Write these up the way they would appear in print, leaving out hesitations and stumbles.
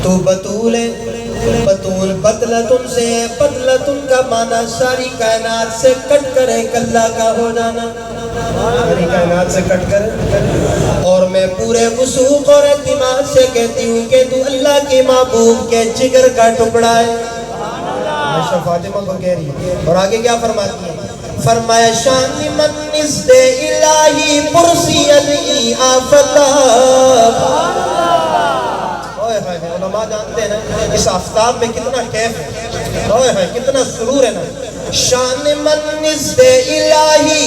تو بطول ہے، بطول بطلتن سے ہے، بطلتن کا معنی ساری کائنات سے کٹ کر ایک اللہ کا ہو جانا، ساری کائنات سے کٹ کر. اور میں پورے وثوق اور اعتماد سے کہتی ہوں کہ تو اللہ کے محبوب کے جگر کا ٹکڑا ہے. عائشہ فاطمہ کو کہہ رہی ہے. اور آگے کیا فرماتی ہے؟ فرمایا شان من نزد الہی پرسی علی آفتاب. علماء جانتے ہیں نا اس آفتاب میں کتنا کیف ہے، کتنا سرور ہے نا. شان من نزد الہی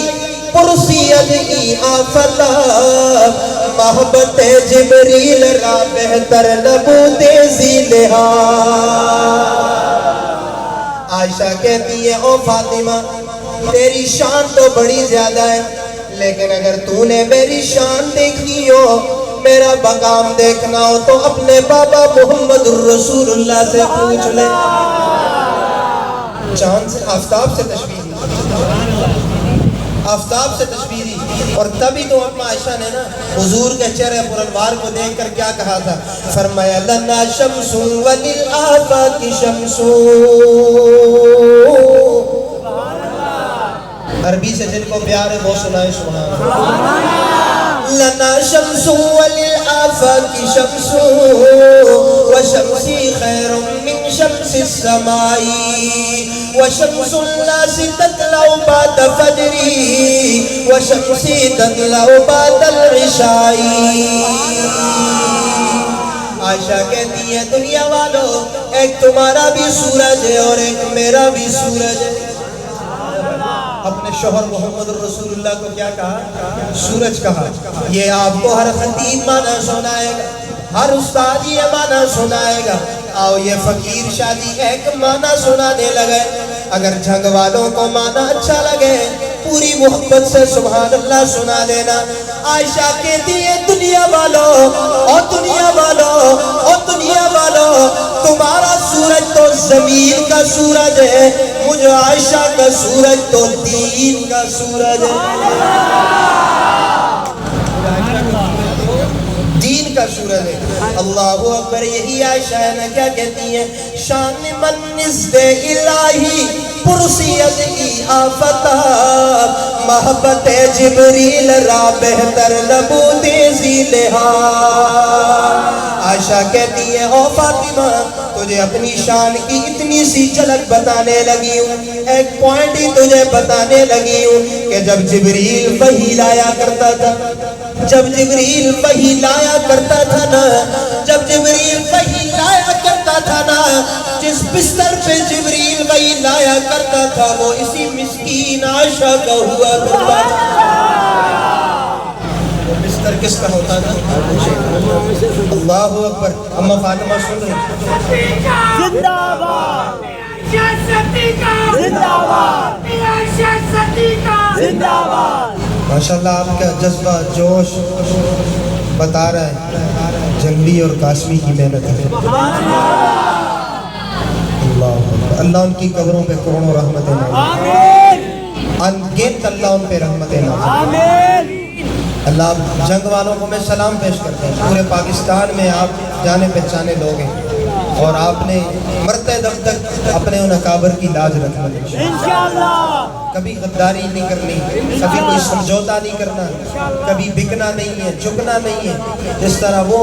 پرسی علی آفتاب، محبت جبریل را بہتر نبوت ذیلہا. عائشہ کہتی ہے او فاطمہ تیری شان تو بڑی زیادہ ہے، لیکن اگر تو نے میری شان دیکھنی ہو، میرا مقام دیکھنا ہو تو اپنے بابا محمد الرسول اللہ سے پوچھ لے. چاند سے آفتاب سے تشبیہ دی، آفتاب سے تشبیہ دی. اور تبھی تو اما عائشہ نے نا حضور کے چہرے پر انوار کو دیکھ کر کیا کہا تھا؟ فرمایا لنا شمس وللآفاق شمس. عربی سے جن کو پیار ہے وہ سنائے سبحان اللہ. لنا شمس وللآفاق شمس وشمسی خیر من شمس السماء وشمس الناس تطلع بعد فجری وشمسی تطلع بعد العشاء. عائشہ کہتی ہے دنیا والو ایک تمہارا بھی سورج ہے اور ایک میرا بھی سورج ہے. اپنے شوہر محمد رسول اللہ کو کیا کہا؟ سورج کہا. یہ آپ کو ہر خطیب معنی سنائے گا، ہر استاد یہ معنی سنائے گا. آؤ یہ فقیر شادی ایک معنی سنانے لگے. اگر جھنگ والوں کو معنی اچھا لگے پوری محبت سے سبحان اللہ سنا دینا. عائشہ کہتی ہے دنیا والو اور دنیا والو اور دنیا والو تمہارا سورج تو زمین کا سورج ہے، مجھے عائشہ کا سورج تو دین کا سورج ہے، دین کا سورج ہے. اللہ اکبر. یہی عائشہ ہے نا کیا کہتی ہیں؟ شان من نزد الہی پرسی علی آفتاب، محبت جبریل را بہتر نبوت ذیلہا. عائشہ کہتی ہے او فاطمہ تجھے اپنی شان کی اتنی سی جھلک بتانے لگی ہوں، ایک پوائنٹ ہی تجھے بتانے لگی ہوں کہ جب جبریل وحی لایا کرتا تھا، جب جبریل وحی لایا کرتا تھا نا، جب جبریل وحی لایا کرتا تھا نا، جس بستر پہ جبریل وحی لایا کرتا تھا وہ اسی مسکین عائشہ کا ہوا کرتا تھا. بستر کس کا ہوتا تھا؟ اللہ اکبر. اما فاطمہ سن رہے زندہ باد زندہ باد زندہ باد. ماشاءاللہ آپ کا جذبہ جوش بتا رہا ہے جنگلی اور قاسمی کی محنت ہے. اللہ اللہ ان کی قبروں پہ کروڑوں رحمتیں نازل، انگنت اللہ ان پہ رحمتیں نازل. اللہ جنگ والوں کو میں سلام پیش کرتا ہوں. پورے پاکستان میں آپ جانے پہچانے لوگ ہیں اور آپ نے مرتے دم تک اپنے ان اکابر کی لاج رکھنا انشاءاللہ. کبھی غداری نہیں کرنی، کبھی کوئی سمجھوتا نہیں کرنا، کبھی بکنا نہیں ہے، جھکنا نہیں ہے. جس طرح وہ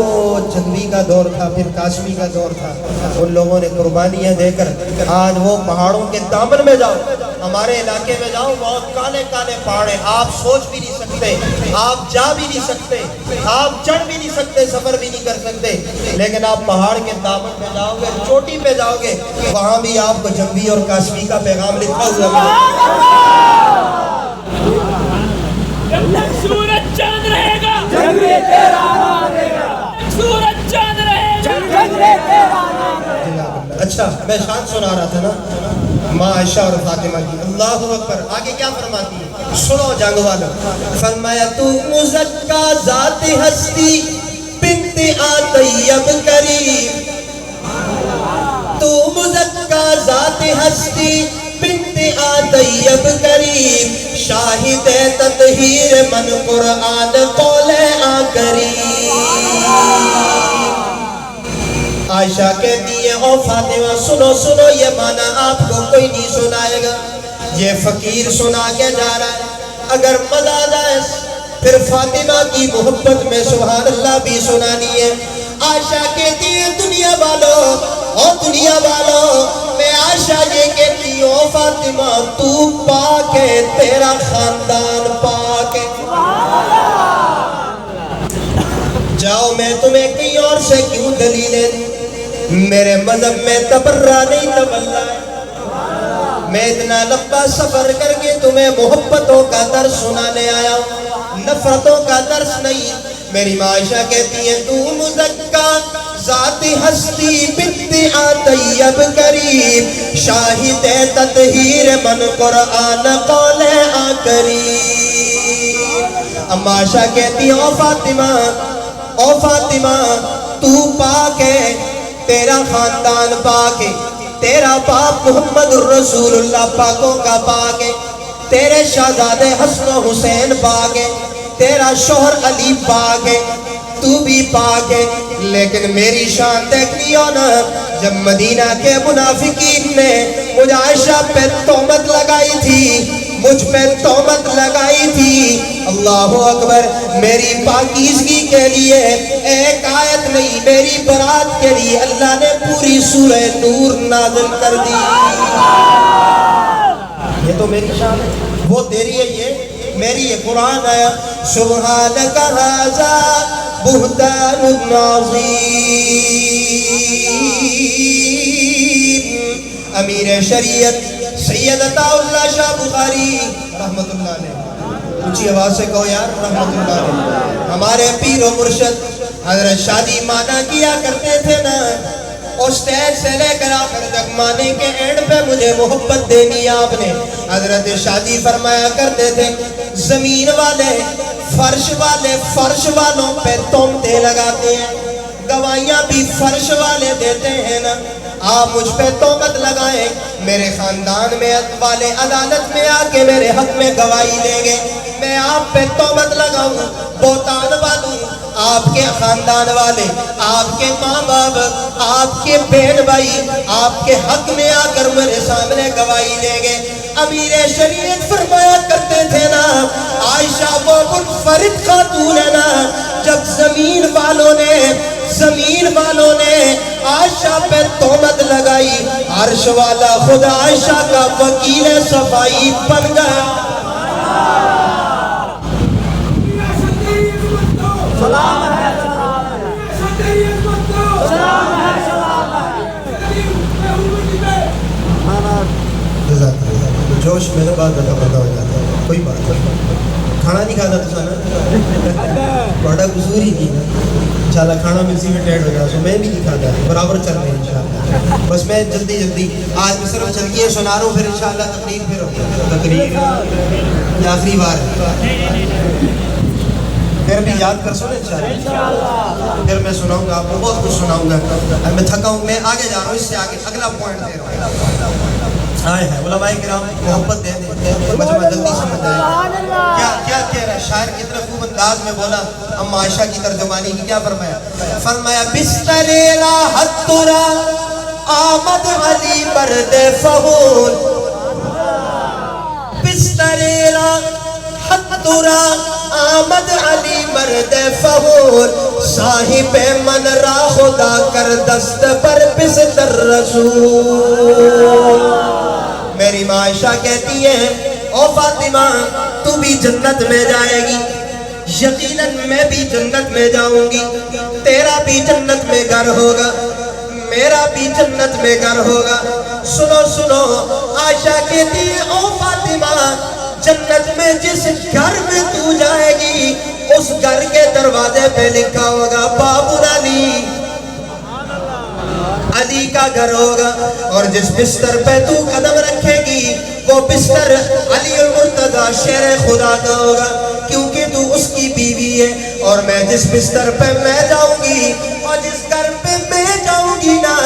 جنگلی کا دور تھا پھر قاسمی کا دور تھا، ان لوگوں نے قربانیاں دے کر آج وہ پہاڑوں کے دامن میں جاؤ، ہمارے علاقے میں جاؤ بہت کالے کالے پہاڑ ہیں، آپ سوچ بھی نہیں سکتے، آپ جا بھی نہیں سکتے، آپ چڑھ بھی نہیں سکتے، سفر بھی نہیں کر سکتے. لیکن آپ پہاڑ کے دامن میں جاؤ گے، چوٹی پہ جاؤ گے، وہاں بھی آپ کو جنگلی اور قاسمی کا پیغام لکھا ہوا ہے. سورج چاند رہے گا، جنگلے تیرا نام رہے گا. سورج چاند رہے گا، جنگلے تیرا نام رہے گا. اچھا میں شان سنا رہا تھا نا ماں عائشہ اور فاطمہ کی. اللہ اکبر. آگے کیا فرماتی ہے سنو جنگ والوں. فرمایا تو مزکا ذات ہستی بنت آطیب کریم، تو مزکا ذات ہستی بنت آطیب کریم، شاہد تطہیر من قرآن قول آ کریم. عائشہ کہتی ہے او فاطمہ سنو سنو یہ معنی آپ کو کوئی نہیں سنائے گا، یہ فقیر سنا کے جا رہا ہے، اگر مزہ آ جائے پھر فاطمہ کی محبت میں سبحان اللہ بھی سنانی ہے۔ عائشہ کہتی ہے دنیا والوں او دنیا والوں میں عائشہ یہ کہتی ہوں فاطمہ تو پاک ہے، تیرا خاندان پاک ہے، جاؤ میں تمہیں کہیں اور سے کیوں دلیلیں، میرے مذہب میں تبرہ نہیں تولہ ہے، میں اتنا لمبا سفر کر کے تمہیں محبتوں کا درس سنانے آیا ہوں، نفرتوں کا درس نہیں۔ میری ماں عائشہ کہتی ہے تو مزکا ذات ہستی بدعا طیب قریب شاہد تطہیر من قرآن قول آ قریب۔ اما عائشہ کہتی ہے او فاطمہ تو پاک ہے، تیرا خاندان پاک ہے، تیرا باپ محمد الرسول اللہ پاکوں کا پاک ہے، تیرے شہزادے حسن و حسین پاک ہے، تیرا شوہر علی پاک ہے، تو بھی پاک ہے، لیکن میری شان دیکھنی ہو نا، جب مدینہ کے منافقین نے مجھ عائشہ پہ تہمت لگائی تھی، مجھ پہ تہمت لگائی تھی، اللہ اکبر، میری پاکیزگی کے لیے ایک آیت نہیں، میری برات کے لیے اللہ نے پوری سورہ نور نازل کر دی۔ یہ تو میری شان ہے، وہ تیری ہے، یہ میری ہے۔ قرآن آیا سبحانک ھذا بہتان عظیم۔ امیر شریعت سید عطا اللہ شاہ بخاری رحمت اللہ علیہ، اونچی آواز سے کہو یار رحمت اللہ علیہ، ہمارے پیر و مرشد حضرت شادی مانا کیا کرتے تھے نا، اور سٹیج سے لے کر آخر تک مانے کے اینڈ پہ مجھے محبت دینی آپ نے۔ حضرت شادی فرمایا کرتے تھے زمین والے فرش والوں پہ تہمتیں لگاتے ہیں، گواہیاں بھی فرش والے دیتے ہیں نا، آپ مجھ پہ تہمت لگائیں، میرے خاندان میں والے عدالت میں آ کے میرے حق میں گواہی دیں گے، میں آپ پہ تہمت لگاؤں، بہتان والوں، آپ کے خاندان والے، آپ کے ماں باپ، آپ کے بہن بھائی آپ کے حق میں آ کر میرے سامنے گواہی دیں گے۔ امیر شریعت فرمایا کرتے تھے نا، عائشہ وہ منفرد خاتون ہے نا، جب زمین والوں نے عائشہ پہ تہمت لگائی، عرش والا خود عائشہ کا وکیل صفائی بن گیا۔ جوش میرے بعد دفعہ پیدا ہو جاتا ہے، کوئی بات نہیں، کھانا نہیں کھانا تو سانا بڑا قصور ہی نہیں نا، انشاءاللہ کھانا ملسی میں ٹیڈ ہو گیا، سو میں بھی نہیں کھاتا، برابر چل رہے ہیں انشاءاللہ۔ بس میں جلدی آج میں صرف چلکیاں سنا رہا ہوں، پھر انشاءاللہ تقریر پھر ہوگا، تقریر یہ آخری بار ہے، پھر بھی یاد کر سنے انشاءاللہ، پھر میں سناؤں گا آپ کو، بہت کچھ سناؤں گا، میں تھکا ہوں، میں آگے جا رہا ہوں، اس سے آگے اگلا پوائنٹ دے رہا ہوں۔ آئے ہیں علماء کرام محبت دے دیں، مجمع جلدی سمجھ جائے کیا کہہ رہا ہے شاعر، کتنا خوب انداز میں بولا۔ اما عائشہ کی ترجمانی کی کیا فرمایا بستر راحت ترا آمد علی برد فہول، بستر راحت ترا آمد علی مرد فہول، صاحب من را خدا کر دست پر بستر رسول۔ میری ماں عائشہ کہتی ہے او فاطمہ تو بھی جنت میں جائے گی، یقیناً میں بھی جنت میں جاؤں گی، تیرا بھی جنت میں گھر ہوگا، میرا بھی جنت میں گھر ہوگا۔ سنو عائشہ کہتی ہے او فاطمہ جنت میں جس گھر میں تو جائے گی اس گھر کے دروازے پہ لکھا ہوگا باب علی، علی کا گھر ہوگا، اور جس بستر پہ تو قدم رکھے گی وہ بستر علی المرتضی شیر خدا کا ہوگا، کیونکہ تو اس کی بیوی ہے۔ اور میں جس بستر پہ میں جاؤں گی اور جس گھر پہ میں جاؤں گی نا،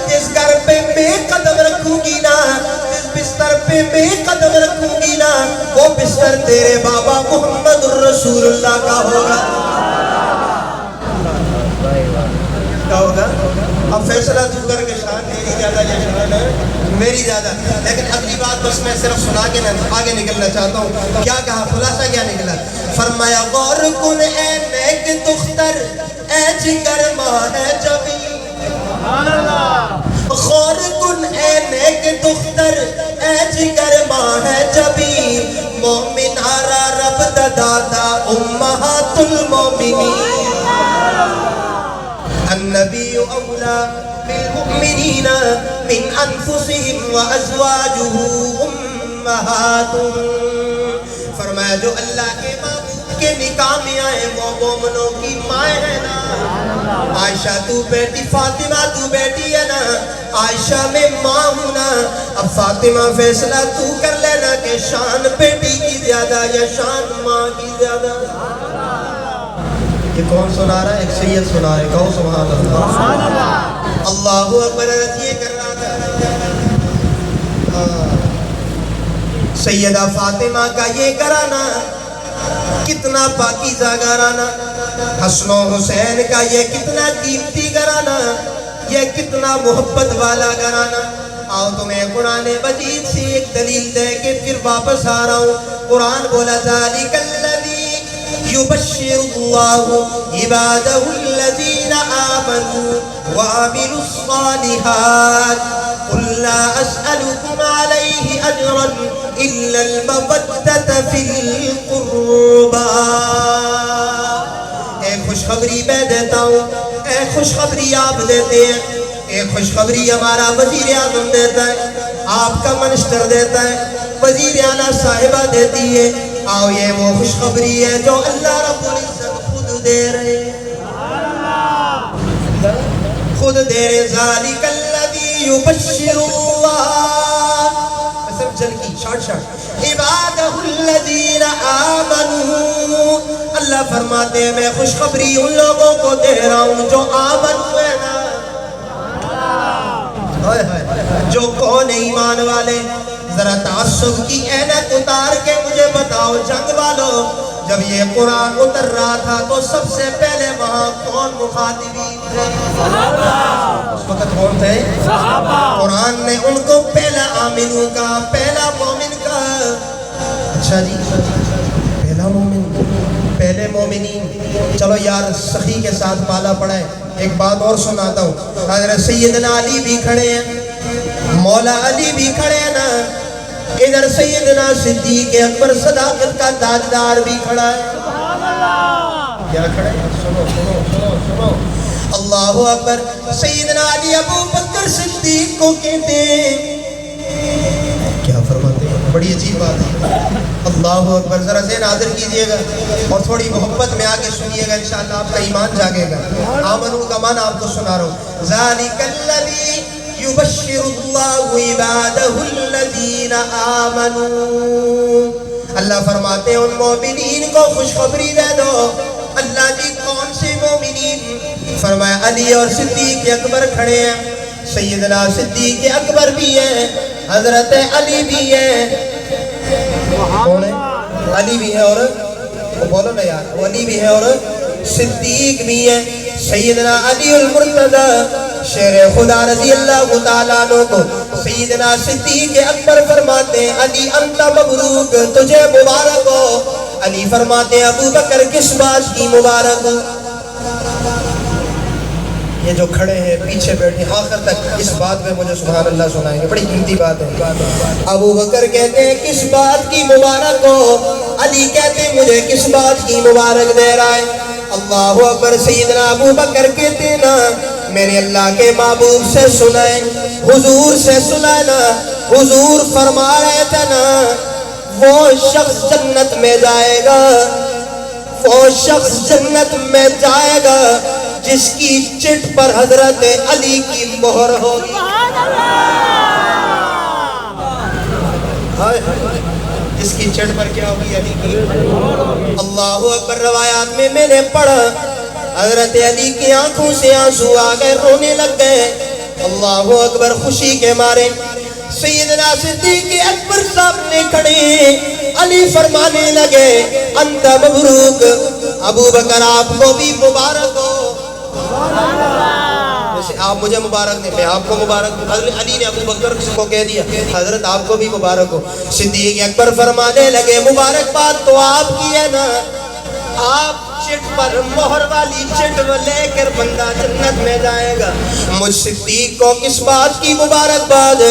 جس گھر پہ میں قدم رکھوں گی نا، جس بستر پہ میں قدم رکھوں گی نا، وہ بستر تیرے بابا محمد الرسول اللہ کا ہوگا۔ کیا ہوگا؟ اب پھر میں صرف سنا کے آگے نکلنا چاہتا ہوں. کیا کہا, خلاصہ کیا نکلا؟ فرمایا غور کن اے نیک دختر اے جگر ماہ جبی, غور کن اے نیک دختر اے جگر ماہ جبی, مومن آرا رب دادا امہات المومنین. النبی اولا بالمؤمنین من انفسهم وازواجہ امہاتهم. فرمایا جو اللہ کے محبوب کے نکاح میں آئے وہ مومنوں کی مائیں ہیں نا. عائشہ تو بیٹی, فاطمہ تو بیٹی ہے نا, عائشہ میں ماں ہوں نا. اب فاطمہ فیصلہ تو کر لینا کہ شان بیٹی کی زیادہ یا شان ماں کی زیادہ. یہ کون سنا رہا ہے؟ ایک سید سنا رہے, کہو سبحان اللہ. اللہ اکبر. یہ کر رہا تھا سیدہ فاطمہ کا یہ گھرانہ کتنا پاکیزہ گھرانہ, حسن و حسین کا یہ کتنا قیمتی گھرانہ, یہ کتنا محبت والا گھرانہ. آؤ تمہیں قرآن مجید سے ایک دلیل دے کے پھر واپس آ رہا ہوں. قرآن بولا ذالک الذی یبشر اللہ عبادہ الذین آمنوا وعملوا الصالحات قل لا اسألکم علیہ اجرا الا المودۃ فی القربى. ایک خوشخبری میں دیتا ہوں, ایک خوشخبری آپ دیتے ہیں, ایک خوشخبری ہمارا وزیر اعظم دیتا ہے, آپ کا منسٹر دیتا ہے, وزیر اعلیٰ صاحبہ دیتی ہے. آؤ یہ وہ خوشخبری ہے جو اللہ رب العزت خود دے رہے, خود دے رہے. ذالک الذی یبشر اللہ, صرف جل کی شارٹ عبادہ الذین آمنوا. اللہ فرماتے ہیں میں خوشخبری ان لوگوں کو دے رہا ہوں جو آمن ہوئے نا, جو کون ایمان والے. ذرا تعصب کی اینت اتار کے مجھے بتاؤ جنگ والوں, جب یہ قرآن اتر رہا تھا تو سب سے پہلے وہاں کون مخاطبین تھے؟ اس وقت کون تھے؟ قرآن نے ان کو پہلا آمنوں کا, پہلا مومن کا. اچھا جی, پہلا مومن, پہلے مومنین. چلو یار سخی کے ساتھ پالا پڑا ہے. ایک بات اور سناتا ہوں. حضرت سیدنا علی بھی کھڑے ہیں, مولا علی بھی کھڑے ہیں نا, ادھر سیدنا صدیق اکبر صداقت کا تاجدار بھی کھڑا ہے. کیا کھڑا ہے؟ سنو سنو سنو سنو. اللہ اکبر. سیدنا علی ابو بکر صدیق کو کہتے ہیں, کیا فرماتے ہیں؟ بڑی عجیب بات ہے. اللہ اکبر. ذرا ذہن حاضر کیجئے گا اور تھوڑی محبت میں آگے سنیے گا, انشاءاللہ آپ کا ایمان جاگے گا. آمنو کا معنی آپ کو سنا رہا ہوں. ذالک الذی یبشر اللہ عبادہ الذین آمنوا. اللہ فرماتے ہیں ان مومنین کو خوشخبری دے دو. اللہ جی کون سے مومنین؟ فرمایا علی اور صدیق اکبر کھڑے ہیں. سیدنا صدیق اکبر بھی ہیں, حضرت علی بھی ہیں. کون ہے؟ علی بھی ہے اور بولو نا یار, وہ علی بھی ہے اور صدیق بھی ہے. سیدنا علی المرتضی شیر خدا رضی اللہ تعالیٰ عنہ کو سیدنا صدیق اکبر فرماتے ہیں علی انت مبروک, تجھے مبارک ہو. علی فرماتے ہیں ابو بکر کس بات کی مبارک ہو؟ یہ جو کھڑے ہیں پیچھے بیٹھے آخر تک اس بات پہ مجھے سبحان اللہ سنائیں گے, بڑی قیمتی بات ہے. ابو بکر کہتے ہیں کس بات کی مبارک ہو؟ علی کہتے ہیں مجھے کس بات کی مبارک دے رہا ہے؟ اللہ اکبر. سیدنا ابو بکر کہتے ہیں نا میرے اللہ کے محبوب سے سنائیں, حضور سے سنائیں نا. حضور فرما رہے تھے نا وہ شخص جنت میں جائے گا, وہ شخص جنت میں جائے گا جس کی چٹ پر حضرت علی کی مہر ہوگی. جس کی چٹ پر کیا ہوگی؟ علی کی. اللہ اکبر. روایات میں نے پڑھا حضرت علی کی آنکھوں سے آنسو آ گئے, رونے لگ گئے. اللہ اکبر. خوشی کے مارے سیدنا صدیق اکبر سامنے کھڑے, علی فرمانے لگے انت مبروک. ابو بکر آپ کو بھی مبارک ہو. جیسے آپ مجھے مبارک دیں، میں آپ کو مبارک دوں. حضرت علی نے ابو بکر کو کہہ دیا حضرت آپ کو بھی مبارک ہو. صدیق اکبر فرمانے لگے مبارکباد تو آپ کی ہے نا، آپ چٹ پر مہر والی چٹ لے کر بندہ جنت میں جائے گا. مجھ صدیق کو کس بات کی مبارکباد؟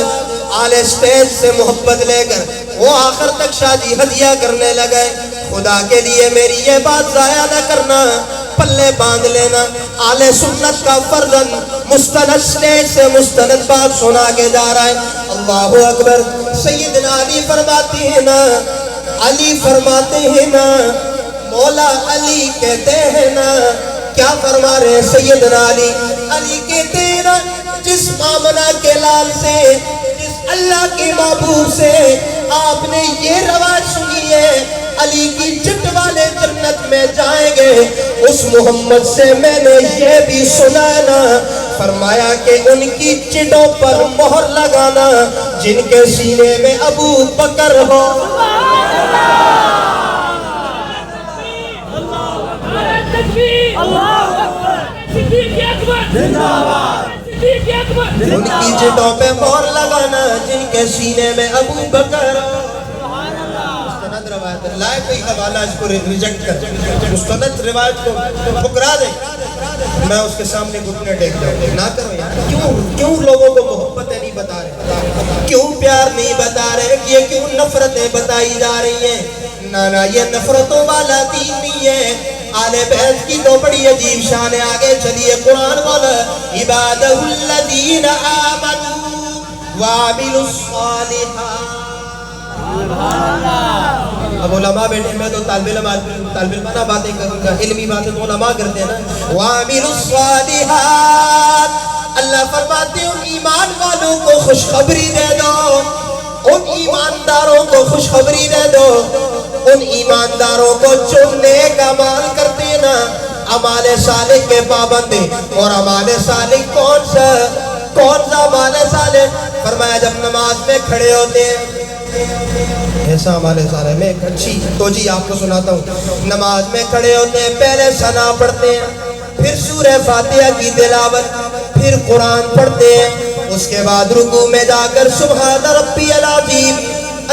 آل اسٹیج سے محبت لے کر وہ آخر تک شادی ہدیہ کرنے لگے. خدا کے لیے میری یہ بات ضائع نہ کرنا، پلے باندھ لینا. آل سنت کا فرزند مستند اسٹیج سے مستند بات سنا کے جا رہا ہے. اللہ اکبر. سیدنا علی فرماتے ہیں نا، علی فرماتے ہیں نا، مولا علی کہتے ہیں نا. کیا فرما رہے ہیں سیدنا علی؟ علی کہتے ہیں نا، جس آمنہ کے لال سے، جس اللہ کے محبوب سے آپ نے یہ رواج سنی ہے علی کی چٹ والے جنت میں جائیں گے، اس محمد سے میں نے یہ بھی سنا نا، فرمایا کہ ان کی چٹوں پر مہر لگانا جن کے سینے میں ابو بکر ہو. ان کی چٹوں پہ مہر لگانا جن کے سینے میں ابو بکر ہو. مستند روایت لائے کوئی حوالہ اس کو ریجیکٹ کر، مستند روایت کو ٹھکرا دے، میں اس کے سامنے گھٹنے ٹیک جاؤں. نہ کرو یار. کیوں لوگوں کو محبتیں نہیں بتا رہے، کیوں پیار نہیں بتا رہے، یہ کیوں نفرتیں بتائی جا رہی ہیں؟ نہ یہ نفرتوں والا دین نہیں ہے. آل بیت کی تو بڑی عجیب شان ہے. آگے چلیے قرآن بولا عبادہ الذین آمنوا وعملوا الصالحات. اب علماء بیٹھے، میں تو طالب علمانہ باتیں کروں گا، علمی باتیں تو علماء کرتے ہیں نا. وعملوا الصالحات. اللہ فرماتے ہیں ان ایمان والوں کو خوشخبری دے دو، ان ایمانداروں کو خوشخبری دے دو، ان ایمانداروں کو جو نیک اعمال کرتے ہیں نا، اعمال صالح کے پابند ہیں. اور اعمال صالح کون سا اعمال صالح؟ فرمایا جب نماز میں کھڑے ہوتے ہیں، ایسا اعمال صالح میں ایک اچھی توجیہ آپ کو سناتا ہوں. نماز میں کھڑے ہوتے ہیں، پہلے ثنا پڑھتے ہیں، پھر سورہ فاتحہ کی تلاوت، پھر قرآن پڑھتے ہیں، اس کے بعد رکوع میں جا کر سبحان ربی العظیم،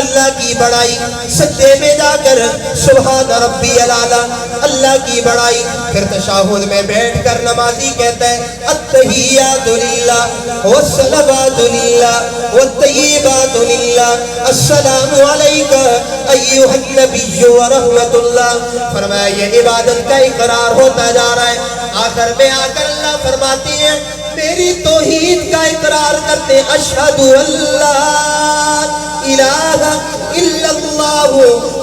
اللہ کی بڑائی، سجدے میں جا کر سبحان ربی الاعلیٰ، اللہ کی بڑائی. پھر تشہد میں بیٹھ کر نمازی کہتا ہے التحیات للہ والصلوات للہ والطیبات للہ السلام علیک ایھا النبی ورحمۃ اللہ. فرمایا یہ عبادت کا اقرار ہوتا جا رہا ہے. آخر میں آ کر اللہ فرماتی ہیں میری توحید کا اقرار کرتے ہیں، اشہد اللہ الہ الا اللہ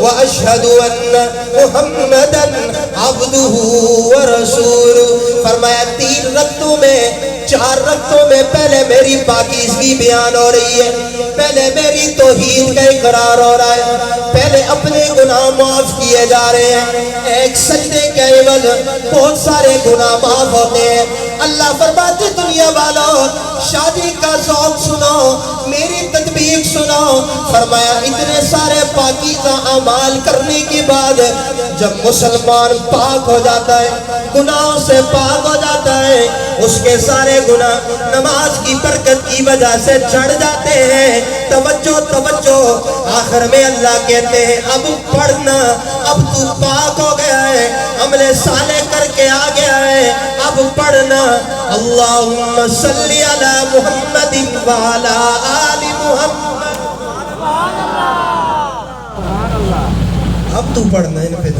واشہد ان محمدا عبدہ ورسولہ. فرمایا 3 رکعتوں میں 4 رکعتوں میں پہلے میری پاکیزگی بیان ہو رہی ہے، پہلے میری توحید کا اقرار ہو رہا ہے، پہلے اپنے گناہ معاف کیے جا رہے ہیں. ایک سجدے کے عوض بہت سارے گناہ معاف ہوتے ہیں. اللہ فرماتے دنیا والوں شادی کا ذوق سنو، میری تطبیق سنو. فرمایا اتنے سارے پاکیزہ اعمال کرنے کے بعد جب مسلمان پاک ہو جاتا ہے، گناہوں سے پاک ہو جاتا ہے، اس کے سارے گناہ نماز کی برکت کی وجہ سے جھڑ جاتے ہیں. توجہ توجہ. آخر میں اللہ کہتے ہیں اب پڑھنا، اب تو پاک ہو گیا ہے، عمل صالح کر کے آ گیا ہے، اب پڑھنا اللہم صلی علی محمد وعلی آل محمد. اب تو پڑھنا ان پہ.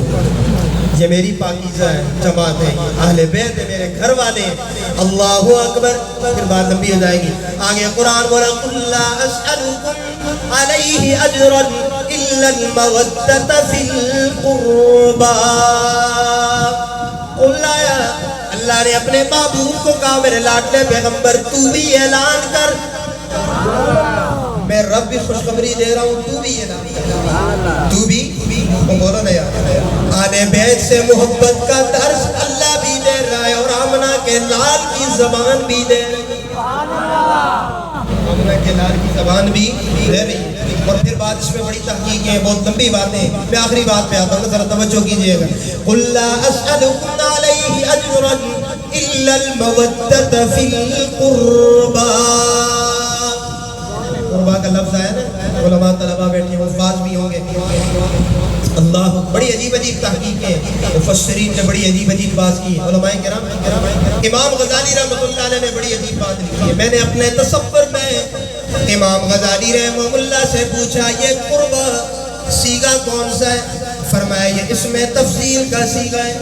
یہ میری پاکیزہ ہے، جماعت ہے، اہل بیت ہے، میرے گھر والے ہیں. اللہ اکبر. پھر بات لمبی ہو جائے گی. آگے قرآن بولا قل لا اسألکم علیہ اجرا الا المودۃ فی القربى. قل اللہ نے اپنے محبوب کو کہا میرے لاڈلے پیغمبر تو بھی اعلان کر، میں رب بھی خوشخبری دے رہا ہوں، تو بھی اعلان کر، تو بھی بولو نا یار. آل بیت سے محبت کا درس اللہ بھی دے رہا ہے اور آمنہ کے لال کی زبان بھی دے رہی ہے. آمنہ کے لال کی زبان بھی دے رہی ہے. اور پھر بات اس میں بڑی تحقیق ہے، بہت لمبی باتیں. میں آخری بات پہ آتا ہوں، ذرا توجہ کیجئے گا. قل لا اسألکم علیہ اجرا إلا المودة في القربى. قربا کا لفظ ہے نا، علماء طلبہ بیٹھے ہیں، حفاظ بھی ہوں گے. اللہ، بڑی عجیب عجیب تحقیقیں مفسرین نے بڑی عجیب عجیب بات کی ہے. علماء کرام، امام غزالی رحمۃ اللہ علیہ نے بڑی عجیب بات لکھی ہے. میں نے اپنے تصور میں امام غزالی رحمہ اللہ سے پوچھا یہ قربا سیغہ کون سا ہے؟ فرمایا یہ اس میں تفضیل کا سیغہ ہے.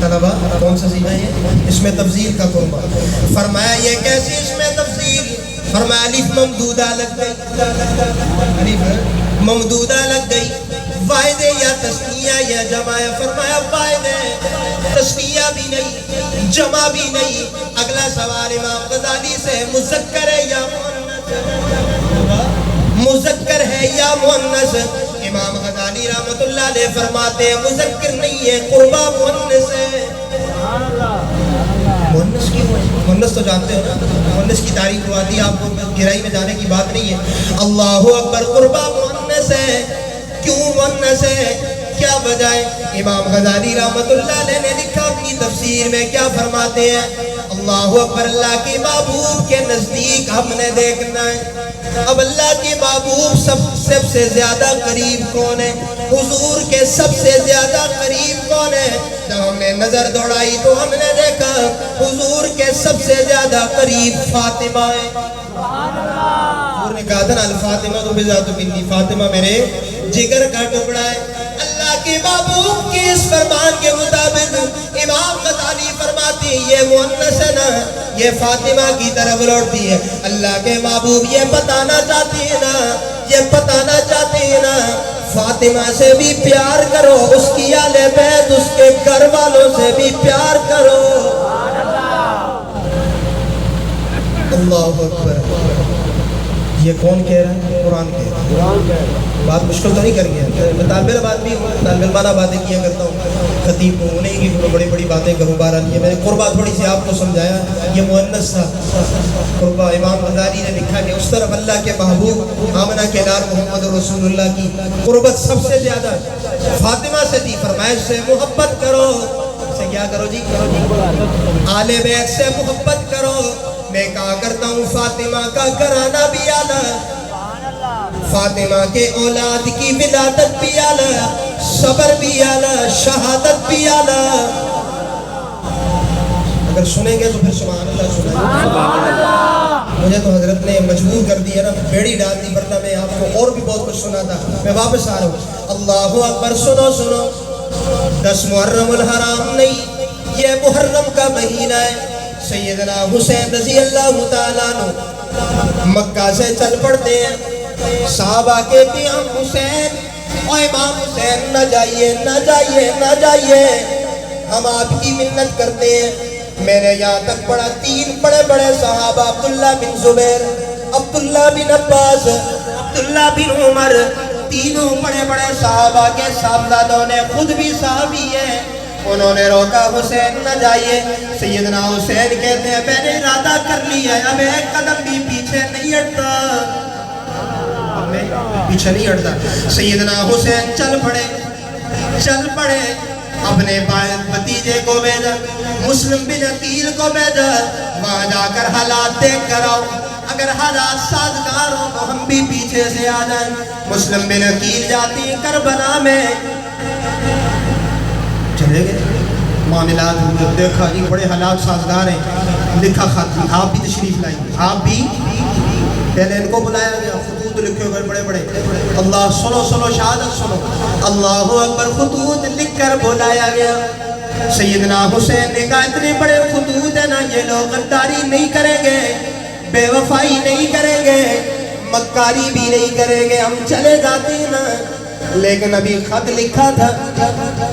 طلبہ کون سا سیغہ ہے؟ اس میں تفضیل کا قربا. فرمایا یہ کیسی اس میں تفضیل؟ فرمایا الف ممدودہ لگ گئی، الف ممدودہ لگ گئی. واحد یا تسنیہ یا جمع ہے؟ فرمایا واحد ہے، تسنیہ بھی نہیں جمع بھی نہیں. اگلا سوال امام غزالی سے، مذکر ہے یا مؤنث؟ مذکر ہے یا مؤنث؟ امام غزالی رحمۃ اللہ علیہ فرماتے ہیں مذکر نہیں ہے، قربا مؤنث ہے. مؤنث کیوں ہے؟ مؤنث تو جانتے ہو نا، مؤنث کی تعریف آتی ہے، آپ کو گہرائی میں جانے کی بات نہیں ہے. اللہ اکبر، قربا مؤنث ہے. کیوں مؤنث ہے؟ کیا وجہ ہے؟ امام غزالی رحمۃ اللہ علیہ نے لکھا اپنی تفسیر میں، کیا فرماتے ہیں؟ اللہ اکبر، اللہ کے محبوب کے نزدیک ہم نے دیکھنا ہے. اب اللہ کے محبوب سب سے زیادہ قریب کون ہے؟ حضور کے سب سے زیادہ قریب کون ہے؟ جب ہم نے نظر دوڑائی تو ہم نے دیکھا حضور کے سب سے زیادہ قریب فاطمہ ہے. حضور نے کہا تھا نا الفاطمہ تو بذات منی، فاطمہ میرے جگر کا ٹکڑا ہے. اللہ کے محبوب کے اس فرمان کے مطابق امام غزالی فرماتے ہیں یہ مؤنث ہے نا، یہ فاطمہ کی طرف لوٹتی ہے. اللہ کے محبوب یہ بتانا چاہتے ہیں نا، یہ بتانا چاہتے ہیں نا فاطمہ سے بھی پیار کرو، اس کی آل بیت، اس کے گھر والوں سے بھی پیار کرو. اللہ اکبر. یہ کون کہہ رہا ہے؟ قرآن کہہ رہا ہے. بات مشکل تو نہیں کر گیا. میں طالب علم آدمی ہوں، طالب علمانہ باتیں کیا کرتا ہوں، خطیب ہوں، نہیں کہ بڑی بڑی باتیں کروں. بہرحال یہ میں نے قربا تھوڑی سی آپ کو سمجھایا، یہ مؤنث تھا قربا. امام غزالی نے لکھا کہ اس طرف اللہ کے محبوب آمنہ کے لال محمد رسول اللہ کی قربت سب سے زیادہ فاطمہ سے تھی. فرمایا سے محبت کرو. سے کیا کرو جی؟ آل بیت سے محبت کرو. میں کہا کرتا ہوں فاطمہ کا گھرانہ بھی اعلیٰ، فاطمہ کے اولاد کی ولادت بھی اعلیٰ، صبر بھی اعلیٰ، شہادت بھی اعلیٰ. اگر سنیں گے تو پھر سبحان اللہ سنیں. مجھے تو حضرت نے مجبور کر دیا نا، بیڑی ڈال دی، ورنہ میں آپ کو اور بھی بہت کچھ سنا تھا. میں واپس آ رہا ہوں. اللہ اکبر. سنو سنو، 10 محرم الحرام نہیں، یہ محرم کا مہینہ ہے. سیدنا حسین رضی اللہ تعالیٰ عنہ مکہ سے چل پڑتے ہیں. صحابہ کہتے ہیں ہم حسین اور امام حسین نہ جائیے نہ جائیے نہ جائیے، ہم آپ کی منت کرتے ہیں. میں نے یہاں تک پڑھا 3 بڑے بڑے صحابہ، عبداللہ بن زبیر، عبداللہ بن عباس، عبداللہ بن عمر، تینوں بڑے بڑے صحابہ کے صاحبزادوں نے، خود بھی صحابی ہیں، انہوں نے روکا حسین نہ جائیے. سیدنا حسین کہتے ہیں میں نے ارادہ کر لیا ہے، اب ایک قدم بھی پیچھے نہیں ہٹتا، پیچھے نہیں ہٹتا. سیدنا حسین چل پڑے اپنے بھتیجے کو بھیجا، مسلم بن عقیل کو بھیجا، وہاں جا کر حالات دیکھ کر آؤ، اگر حالات سازگار ہو تو ہم بھی پیچھے سے آ جائیں. مسلم بن عقیل جاتی کربلا میں، چلے گئے معاملات دیکھا جی بڑے حالات سازگار ہیں. لکھا خط آپ بھی تشریف لائیں، آپ بھی. پہلے ان کو بلایا گیا، خطوط لکھے ہوئے بڑے بڑے. اللہ سنو سنو شہادت سنو. اللہ اکبر. خطوط لکھ کر بلایا گیا. سیدنا حسین نے کہا اتنے بڑے خطوط ہیں نا، یہ لوگ غداری نہیں کریں گے، بے وفائی نہیں کریں گے، مکاری بھی نہیں کریں گے، ہم چلے جاتے ہیں نا. لیکن ابھی خط لکھا تھا،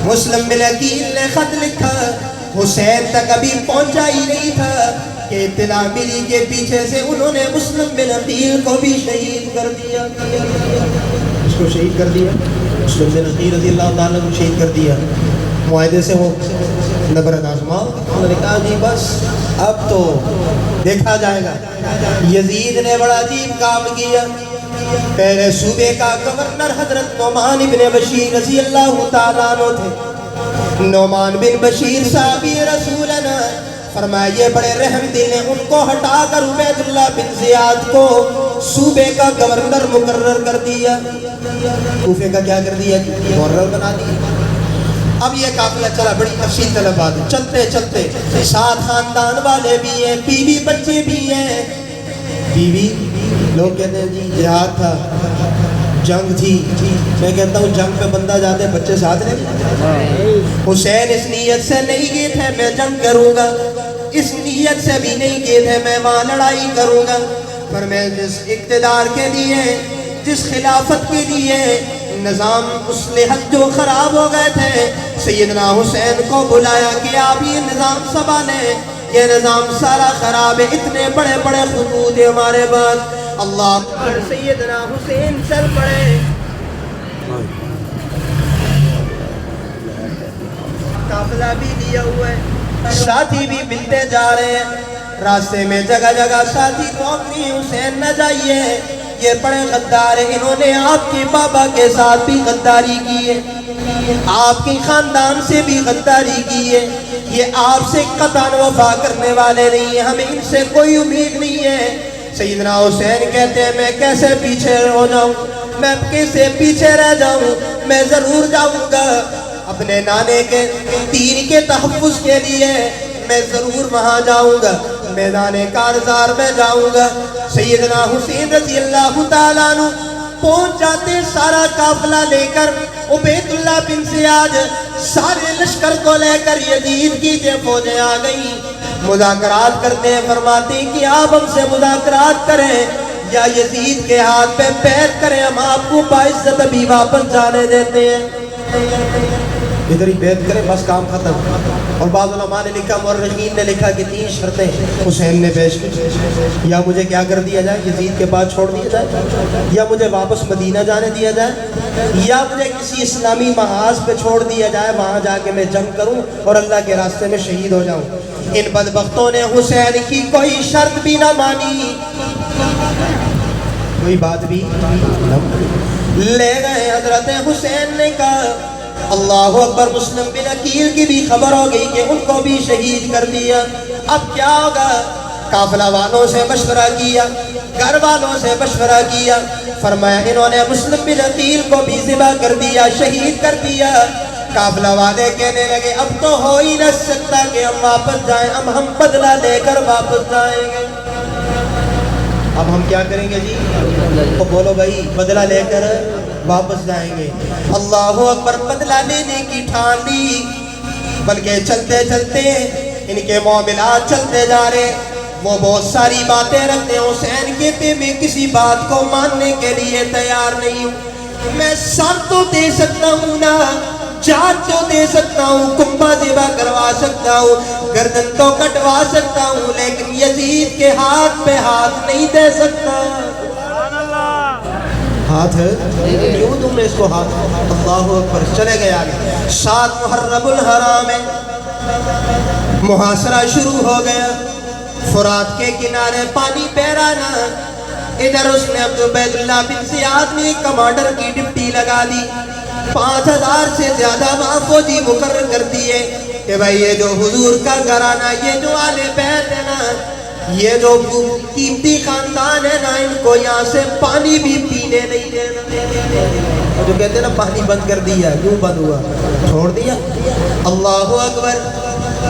مسلم بن عقیل نے خط لکھا، حسین تک ابھی پہنچا ہی نہیں تھا کہ اطلاع ملی کے پیچھے سے انہوں نے مسلم بن عقیل کو بھی شہید کر دیا. اس کو شہید کر دیا، مسلم بن عقیل رضی اللہ تعالیٰ کو شہید کر دیا. معاہدے سے وہ نبرد آزما. انہوں نے کہا جی بس اب تو دیکھا جائے گا. یزید نے بڑا عجیب کام کیا. پہلے صوبے کا گورنر حضرت نعمان ابن بشیر رضی اللہ تعالیٰ عنہ تھے. نعمان بن بشیر صحابی رسولنا فرمایا یہ بڑے رحم دل ہیں، ان کو ہٹا کر عبید اللہ بن زیاد کو صوبے کا گورنر مقرر کر دیا، کوفے کا کیا کر دیا؟ گورنر بنا دیا۔ اب یہ قافلہ چلا، بڑی تفصیل طلب بات ہے، چلتے چلتے ساتھ خاندان والے بھی ہیں، بیوی بچے بھی ہیں۔ بیوی لوگ کہتے ہیں جی جہاد تھا، جنگ تھی، میں کہتا ہوں جنگ پہ بندہ جاتے بچے ساتھ نہیں۔ حسین اس نیت سے نہیں گئے تھے میں جنگ کروں گا، اس نیت سے بھی نہیں گئے تھے میں وہاں لڑائی کروں گا، پر میں جس اقتدار کے لیے، جس خلافت کے لیے نظام مصلحت جو خراب ہو گئے تھے، سیدنا حسین کو بلایا کہ آپ یہ نظام سنبھالیں، یہ نظام سارا خراب ہے، اتنے بڑے بڑے خطوط ہیں ہمارے بعد۔ اللہ سیدنا حسین چل پڑے، قافلہ بھی لیا ہوا ہے، ساتھی بھی ملتے جا رہے ہیں، راستے میں جگہ جگہ ساتھی روکتے، حسین نہ جائیے، یہ بڑے غدار ہیں، انہوں نے آپ کے بابا کے ساتھ بھی غداری کی ہے، آپ کے خاندان سے بھی غداری کی ہے، یہ آپ سے قطعاً وفا کرنے والے نہیں ہیں، ہمیں ان سے کوئی امید نہیں ہے۔ سیدنا حسین کہتے ہیں میں کیسے پیچھے ہو جاؤں، میں کیسے پیچھے رہ جاؤں، میں ضرور جاؤں گا اپنے نانے کے دین کے تحفظ کے لیے، میں ضرور وہاں جاؤں گا، میدان کارزار میں جاؤں گا۔ سیدنا حسین رضی اللہ تعالیٰ عنہ پہنچ جاتے، سارا قافلہ لے کر، عبید اللہ بن زیاد سارے لشکر کو لے کر یزید کی فوجیں آ گئی، مذاکرات کرتے ہیں، فرماتے ہیں کہ آپ ہم سے مذاکرات کریں یا یزید کے ہاتھ پہ بیعت کریں، ہم آپ کو باعزت ابھی واپس جانے دیتے ہیں، ادھر ہی بیعت کریں بس کام ختم۔ اور بعض علماء نے لکھا، مورخین نے لکھا کہ 3 شرطیں حسین نے پیش کی، یا مجھے کیا کر دیا جائے، یزید کے پاس چھوڑ دیا جائے، یا مجھے واپس مدینہ جانے دیا جائے، یا مجھے کسی اسلامی محاذ پہ چھوڑ دیا جائے، وہاں جا کے میں جنگ کروں اور اللہ کے راستے میں شہید ہو جاؤں۔ ان بدبختوں نے حسین کی کوئی شرط بھی نہ مانی، کوئی بات بھی نہ مانی، لے گئے۔ حضرت حسین نے کہا اللہ اکبر، مسلم بن عقیل کی بھی خبر ہو گئی کہ ان کو بھی شہید کر دیا، اب کیا ہوگا؟ قافلہ والوں سے مشورہ کیا، گھر والوں سے مشورہ کیا، فرمایا انہوں نے مسلم بن عقیل کو بھی ذبح کر دیا، شہید کر دیا۔ قافلہ والے کہنے لگے اب تو ہو ہی نہ سکتا کہ ہم واپس جائیں، اب ہم بدلہ لے کر واپس جائیں گے، اب ہم کیا کریں گے جی؟ تو بولو بھائی، بدلہ لے کر واپس جائیں گے۔ اللہ اکبر، بدلہ لینے کی ٹھان لی، بلکہ چلتے چلتے ان کے معاملات چلتے جا رہے، وہ بہت ساری باتیں رکھتے ہیں، حسین کہتے میں کسی بات کو ماننے کے لیے تیار نہیں ہوں، میں سر تو دے سکتا ہوں نا، جان تو دے سکتا ہوں، کنبہ ذبح کروا سکتا ہوں، گردن تو کٹوا سکتا ہوں، لیکن یزید کے ہاتھ پہ ہاتھ نہیں دے سکتا۔ ہاتھ ہے کیوں تم نے اس کو ہاتھ؟ اللہ اکبر، چلے گئے آگے۔ 7 محرم الحرام ہے، محاصرہ شروع ہو گیا، فرات کے کنارے پانی بہ رہا نا، ادھر اس نے عبید اللہ بن زیاد نے کمانڈر کی ڈپٹی لگا دی، 5000 سے زیادہ وہاں فوجی مقرر کر دیے کہ بھائی یہ جو حضور کا گھرانہ، یہ جو آل بیت ہے نا، یہ جو قیمتی خاندان ہے نا، ان کو یہاں سے پانی بھی پینے نہیں دینا۔ اور جو کہتے ہیں نا پانی بند کر دیا، کیوں بند ہوا؟ چھوڑ دیا۔ اللہ اکبر،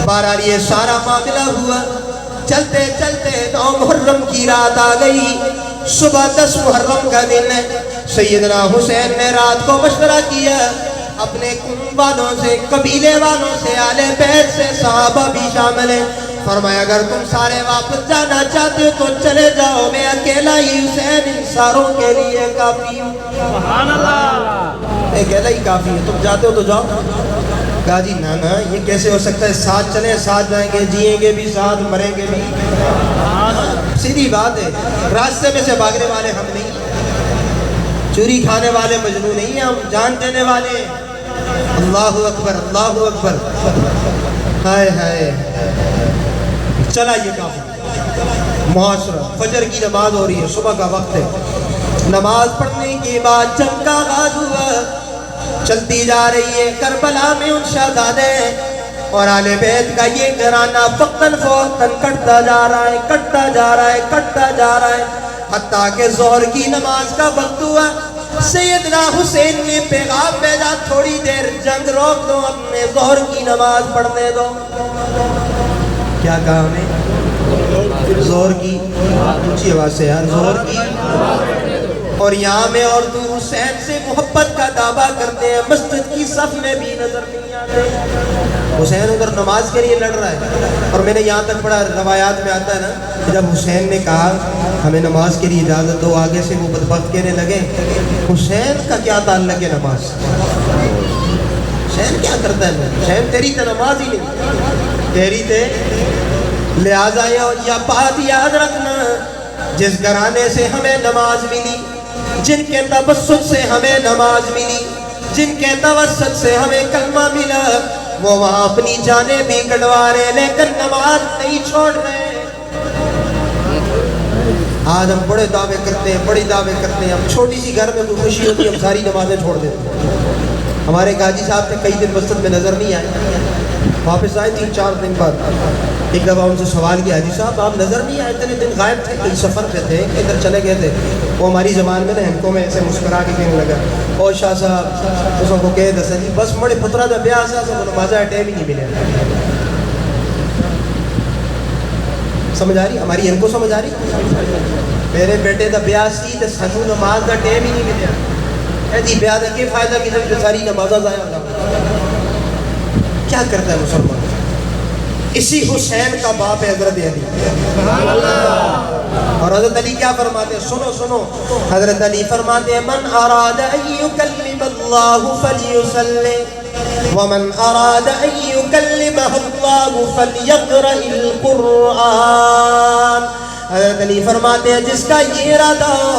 بہرحال یہ سارا معاملہ ہوا، چلتے چلتے 9 محرم کی رات آ گئی، صبح 10 محرم کا دن ہے۔ سیدنا حسین نے رات کو مشورہ کیا اپنے قوم والوں سے، قبیلے والوں سے، آل بیت سے، صحابہ بھی شامل ہیں، فرمایا اگر تم سارے واپس جانا چاہتے ہو تو چلے جاؤ، میں اکیلا ہی حسین ان ساروں کے لیے کافی ہوں۔ سبحان اللہ، میں اکیلا ہی کافی ہے، تم جاتے ہو تو جاؤ۔ کہا جی نا نا، یہ کیسے ہو سکتا ہے، ساتھ چلیں، ساتھ جائیں گے، جئیں گے بھی ساتھ، مریں گے بھی، سیدھی بات ہے، راستے میں سے بھاگنے والے ہم نہیں، چوری کھانے والے مجنون نہیں ہیں ہم، جان دینے والے ہیں۔ اللہ اکبر، اللہ اکبر، ہائے ہائے، چلا یہ کافی معاشرہ، فجر کی نماز ہو رہی ہے، صبح کا وقت ہے، نماز پڑھنے کے بعد جنگ کا آغاز ہوا، چلتی جا رہی ہے کربلا میں ان شہزادے اور آل بیت کا یہ گھرانہ وقتاً فوقتاً کٹتا جا رہا ہے، کٹتا جا رہا ہے، کٹتا جا رہا ہے، حتیٰ کہ ظہر کی نماز کا وقت ہوا۔ سیدنا حسین نے پیغام بھیجا تھوڑی دیر جنگ روک دو، اپنے ظہر کی نماز پڑھنے دو۔ کیا کہا ہمیں؟ ظہر کی، اونچی آواز سے یار، ظہر کی۔ اور یہاں میں اور تو حسین سے محبت کا دعویٰ کرتے ہیں، مسجد کی صف میں بھی نظر نہیں آتے۔ حسین ادھر نماز کے لیے لڑ رہا ہے، اور میں نے یہاں تک پڑھا، روایات میں آتا ہے نا کہ جب حسین نے کہا ہمیں نماز کے لیے اجازت دو، آگے سے وہ بدبخت کہنے لگے حسین کا کیا تعلق ہے نماز؟ حسین کیا کرتا ہے؟ حسین تیری تو نماز ہی نہیں، تیری تے لہٰذا یہ بات یاد رکھنا، جس گھرانے سے ہمیں نماز ملی، جن کے توسط سے ہمیں نماز ملی، جن کے توسط سے ہمیں کلمہ ملا، وہ وہاں اپنی جانیں بھی کٹوا رہے لیکن نماز نہیں چھوڑ رہے۔ آج ہم بڑے دعوے کرتے ہیں، بڑے دعوے کرتے ہیں، ہم چھوٹی سی گھر میں کوئی خوشی ہوتی ہے ہم ساری نمازیں چھوڑ دیتے ہیں۔ ہمارے حاجی صاحب نے کئی دن مسجد میں نظر نہیں آئے، واپس آئے 3-4 دن بعد۔ ایک دفعہ ان سے سوال کیا، حاجی صاحب آپ نظر نہیں آئے، اتنے دن غائب تھے، کئی سفر پہ تھے، ادھر چلے گئے تھے؟ وہ ہماری زبان میں نا ہنکوں میں ایسے مسکرا کے کہنے لگا، او شاہ صاحب اس کو کہہ دسا جی بس مڑے پترا دا بیاہ سا وہ نمازہ ٹائم ہی نہیں ملے۔ سمجھ آ رہی؟ ہماری ہنکوں سمجھ آ رہی؟ میرے بیٹے دا بیاہ سی تے سانو نماز دا ٹائم ہی نہیں ملیا۔ اے جی بیاہ دا کی فائدہ کہ جب ساری نمازہ ضائع ہو جائے؟ کیا کرتا ہے مسلمان؟ اسی حسین کا باپ ہے حضرت علی، اور حضرت علی کیا فرماتے ہیں؟ سنو سنو، حضرت علی فرماتے ہیں من اراد ان یکلم اللہ فلیصلی ومن اراد ان یکلمہ اللہ فلیقرأ القرآن۔ حضرت علی فرماتے ہیں جس کا یہ ارادہ ہو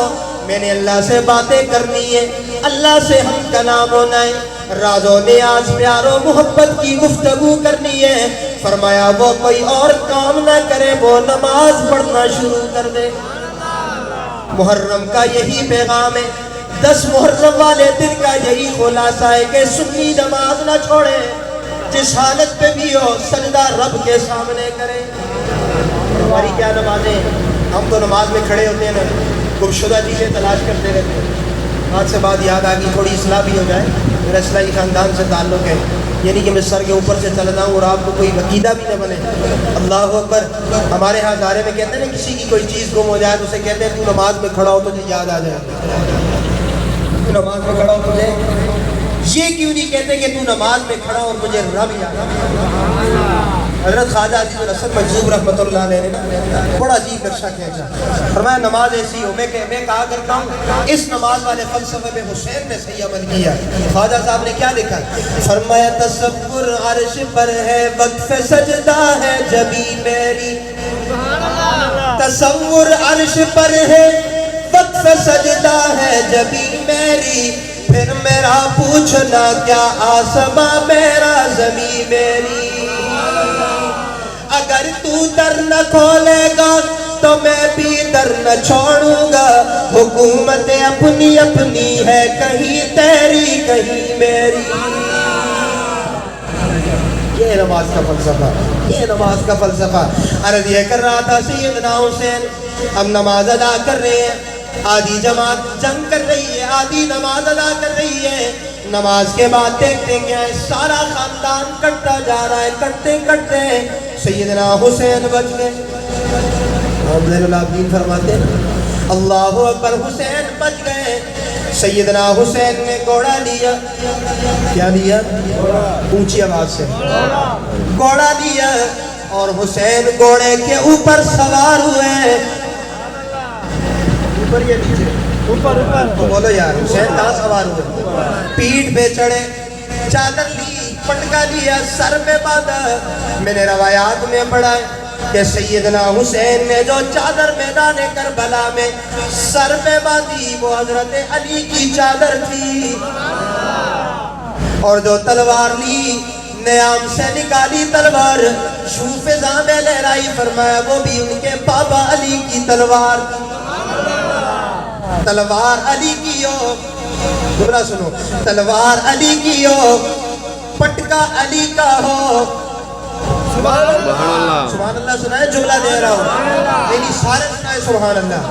میں نے اللہ سے باتیں کرنی ہے، اللہ سے ہم کلام ہونا ہے، راز و نیاز پیار و محبت کی گفتگو کرنی ہے، فرمایا وہ کوئی اور کام نہ کرے، وہ نماز پڑھنا شروع کر دے۔ محرم کا یہی پیغام ہے، 10 محرم والے دن کا یہی خلاصہ ہے کہ سنی نماز نہ چھوڑے، جس حالت پہ بھی ہو سجدہ رب کے سامنے کرے۔ ہماری کیا نمازیں، ہم تو نماز میں کھڑے ہوتے ہیں نا گمشدہ چیزیں تلاش کرتے رہتے ہیں۔ آج سے بعد یاد آ گئی تھوڑی اصلاح بھی ہو جائے، میرا اصلاحی خاندان سے تعلق ہے، یعنی کہ میں سر کے اوپر سے چل جاؤں اور آپ کو کوئی عقیدہ بھی نہ بنے۔ اللہ اکبر۔ ہمارے ہاں ہزارے میں کہتے ہیں نا کسی کی کوئی چیز گم ہو جائے تو اسے کہتے ہیں تو نماز میں کھڑا ہو تجھے یاد آ جائے، تو نماز میں کھڑا ہو تجھے یہ کیوں نہیں کہتے کہ تو نماز میں کھڑا اور مجھے رب یاد آ جائے؟ حضرت خواجہ عزیز الحسن مجذوب رحمۃ اللہ علیہ نے بڑا عجیب نقشہ کھینچا، فرمایا نماز ایسی ہو، میں کہا کرتا ہوں اس نماز والے فلسفے میں حسین نے صحیح عمل کیا۔ خواجہ صاحب نے کیا لکھا؟ فرمایا تصور عرش پر ہے وقف سجدہ ہے جبی میری، تصور عرش پر ہے وقف سجدہ ہے جبی میری، پھر میرا پوچھنا کیا آسماں میرا زمین میری، اگر تو در نہ کھولے گا تو میں بھی در نہ چھوڑوں گا، حکومت اپنی اپنی ہے کہیں تیری کہیں میری۔ یہ نماز کا فلسفہ، یہ نماز کا فلسفہ۔ عرض یہ کر رہا تھا سیدنا حسین اب نماز ادا کر رہے ہیں، آدھی جماعت جنگ کر رہی ہے، آدھی نماز ادا کر رہی ہے۔ نماز کے بعد دیکھتے ہیں سارا خاندان کٹتا جا رہا ہے، کٹتے کٹتے سیدنا حسین بچ گئے۔ زین العابدین فرماتے ہیں اللہ اکبر، حسین بچ گئے۔ سیدنا حسین نے گھوڑا لیا، کیا لیا؟ اونچی آواز سے گھوڑا لیا، اور حسین گھوڑے کے اوپر سوار ہوئے۔ اوپر یا نیچے؟ اوپر بولو یار، حسین کہاں سوار ہوئے؟ پیٹھ پہ چڑھے، چادر لی، پٹکا لیا، سر پہ باندھا۔ میں نے روایات میں پڑھا کہ سیدنا حسین نے جو چادر میدان کربلا میں سر پہ باندھی وہ حضرت علی کی چادر تھی، اور جو تلوار لی نیام سے نکالی تلوار، شو فضا میں لہرائی، فرمایا وہ بھی ان کے بابا علی کی تلوار، تلوار علی کی ہو۔ جملہ سنو، تلوار علی کی ہو پٹکا علی کا ہو. سبحان اللہ سنائے، جملہ دے رہا ہوں یعنی سارے سنائے سبحان اللہ.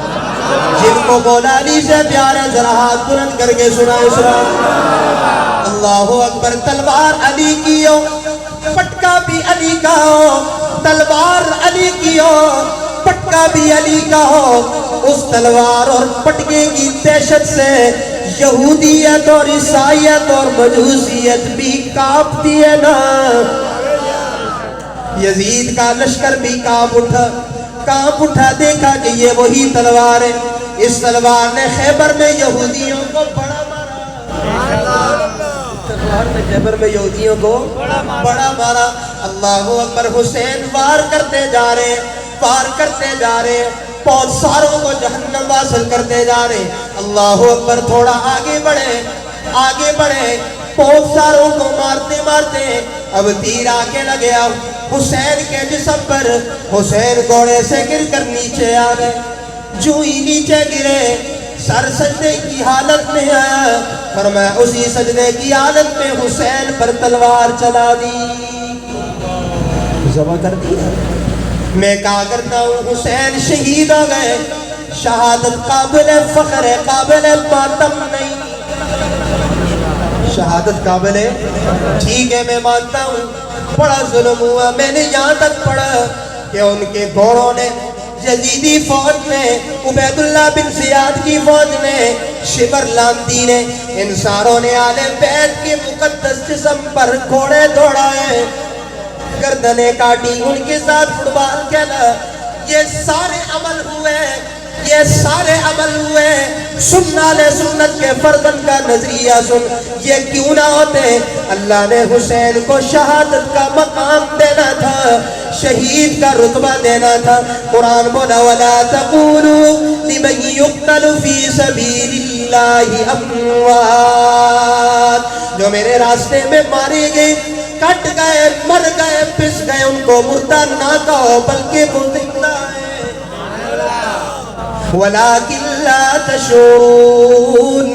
جن کو مولا علی سے پیار ہے ذرا ہاتھ بلند کر کے سنائے سبحان اللہ اکبر. تلوار علی کی ہو پٹکا بھی علی کا ہو، تلوار علی کی ہو پٹکا بھی علی کا ہو. اس تلوار اور پٹکے کی دہشت سے یہودیت اور عیسائیت اور مجوسیت بھی کانپتی ہے نا. یزید کا لشکر بھی کانپ اٹھا دیکھا کہ یہ وہی تلوار ہے. اس تلوار نے خیبر میں یہودیوں کو بڑا مارا، تلوار نے خیبر میں یہودیوں کو بڑا مارا. اللہ اکبر. حسین وار کرتے جا رہے بہت ساروں کو جہنم واصل کرتے جا رہے. اللہ اکبر. تھوڑا آگے بڑھے بہت ساروں کو مارتے اب تیر آگے لگیا حسین کے جسم پر. حسین گھوڑے سے گر کر نیچے آ گئے. جو ہی نیچے گرے سر سجدے کی حالت میں آیا. فرمایا اسی سجدے کی حالت میں حسین پر تلوار چلا دی، ذبح کر دی. میں کہا کرتا ہوں حسین شہید ہو گئے. شہادت قابل فخر ہے، قابل ماتم نہیں. شہادت قابل ہے، ٹھیک ہے میں مانتا ہوں بڑا ظلم ہوا. میں نے یہاں تک پڑھا کہ ان کے گھوڑوں نے یزیدی فوج نے، عبید اللہ بن زیاد کی فوج نے، شبر لاندی نے، ان ساروں نے آل بیت کے مقدس جسم پر گھوڑے دوڑائے، گردنیں کاٹی، ان کے ساتھ فٹ بال کھیلا. یہ سارے عمل ہوئے. سننا لے سنت کے فرزند کا نظریہ سن. یہ کیوں نہ ہوتے؟ اللہ نے حسین کو شہادت کا مقام دینا تھا، شہید کا رتبہ دینا تھا. قرآن بولا وَلَا تَقُولُوا لِمَن يُقْتَلُ فِي سَبِيلِ اللَّهِ أَمْوَاتٌ. جو میرے راستے میں مارے گئے، کٹ گئے، مر گئے، پس گئے، ان کو مردہ نہ کہو بلکہ وہ زندہ ہے. وَلَٰكِن لَا تَشْعُرُونَ.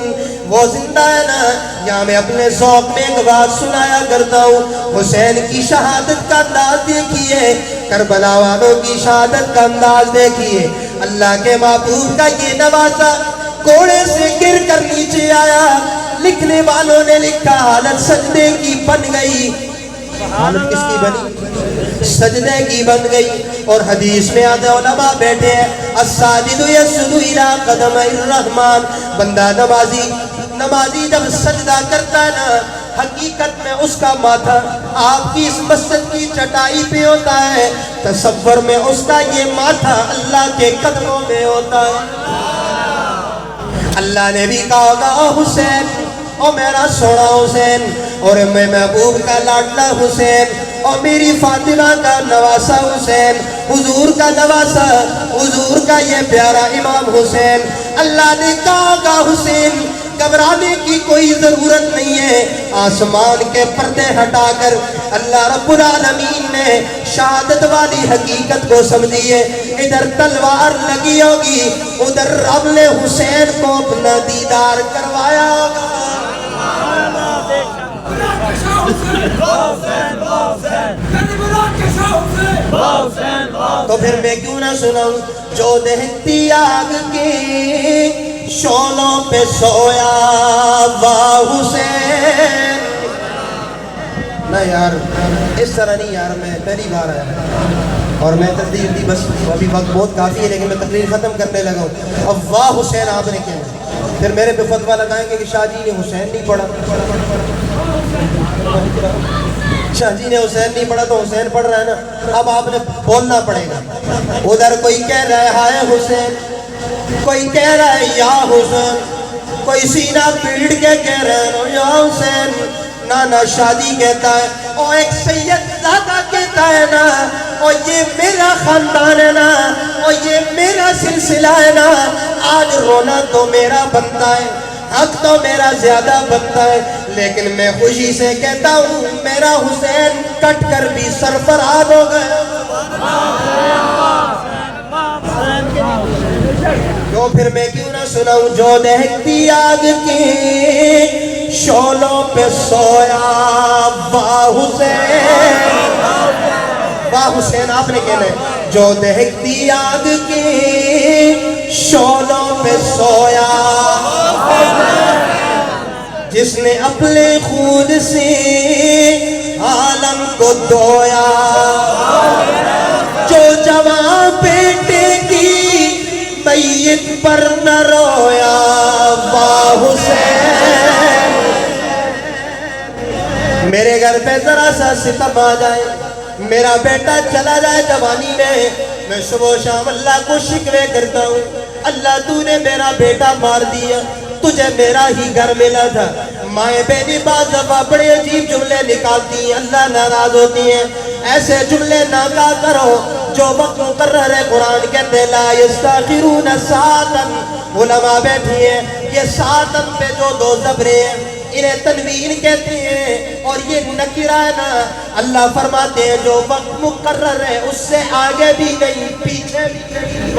وہ زندہ ہے نا. یہاں میں اپنے ذوق میں ایک بات سنایا کرتا ہوں. حسین کی شہادت کا انداز دیکھیے، کربلا والوں کی شہادت کا انداز دیکھیے. اللہ کے محبوب کا یہ نوازا گھوڑے سے گر کر نیچے آیا. لکھنے والوں نے لکھا حالت سجدے کی بن گئی. حالت کس کی بنی؟ سجدے کی بن گئی. اور حدیث میں آدھے علماء بیٹھے ہیں الساجد یسجد الی قدم الرحمن. بندہ نمازی جب سجدہ کرتا ہے نا، حقیقت میں اس کا ماتھا آپ کی اس مسجد کی چٹائی پہ ہوتا ہے، تصور میں اس کا یہ ماتھا اللہ کے قدموں میں ہوتا ہے. اللہ نے بھی کہا ہوگا او حسین، او میرا سونا حسین، اور میں محبوب کا لاڈلا حسین، اور میری فاطمہ کا نواسا حسین، حضور کا نواسا، حضور کا یہ پیارا امام حسین. اللہ نے کہا ہوگا حسین گھبرانے کی کوئی ضرورت نہیں ہے. آسمان کے پردے ہٹا کر اللہ رب العالمین نے شہادت والی حقیقت کو سمجھی ہے. ادھر تلوار لگی ہوگی، ادھر رب نے حسین کو اپنا دیدار کروایا ہوگا. تو پھر میں کیوں نہ سناؤں جو دہتی آگ کی شعلوں پہ سویا واہ حسین. نہ یار اس طرح نہیں یار، میں پہلی بار آیا اور میں تقریر دی، بس ابھی وقت بہت کافی ہے لیکن میں تقریر ختم کرنے لگا ہوں. اب واہ حسین آپ نے کیا، پھر میرے پہ فتویٰ لگائیں گے کہ شاہ جی نے حسین نہیں پڑھا، شاہ جی نے حسین نہیں پڑھا تو حسین پڑھ رہا ہے نا. اب آپ نے بولنا پڑے گا. ادھر کوئی کہہ رہا ہے ہائے حسین، کوئی کہہ رہا ہے یا حسین، کوئی سینہ پیڑ کے کہہ رہا ہے یا حسین. نانا شادی کہتا ہے اور ایک سید زادہ کہتا ہے نا، اور یہ میرا خاندان ہے نا، اور یہ میرا سلسلہ ہے نا. آج رونا تو میرا بنتا ہے، حق تو میرا زیادہ بنتا ہے، لیکن میں خوشی سے کہتا ہوں میرا حسین کٹ کر بھی سرفراز ہو گئے. تو پھر میں کیوں نہ سناؤں جو دہکتی آگ کی شعلوں پہ سویا واہ حسین، واہ حسین آپ نے کہنا ہے، جو دہکتی آگ کی شعلوں پہ سویا، جس نے اپنے خون سے عالم کو دھویا، جو جوان بیٹے کی میت پر نہ رویا واہ حسین۔ میرے گھر پہ ذرا سا ستم آ جائے، میرا بیٹا چلا جائے جوانی میں صبح و شام اللہ کو شکوے کرتا ہوں، اللہ تو نے میرا بیٹا مار دیا، تجھے میرا ہی گھر ملا تھا۔ مائیں بہنیں بعض دفعہ بڑے عجیب جملے نکالتی ہیں، اللہ ناراض ہوتی ہیں، ایسے جملے نہ کہا کرو جو وقت مقرر ہے۔ قرآن کہتے ہیں لا یستاخرون ساعتاً، علماء بیٹھی ہیں، یہ ساعتاً پہ جو دو زبریں ہیں انہیں تنوین کہتے ہیں، اور یہ نکرہ ہے نا، اللہ فرماتے ہیں جو وقت مقرر ہے اس سے آگے بھی نہیں پیچھے بھی نہیں،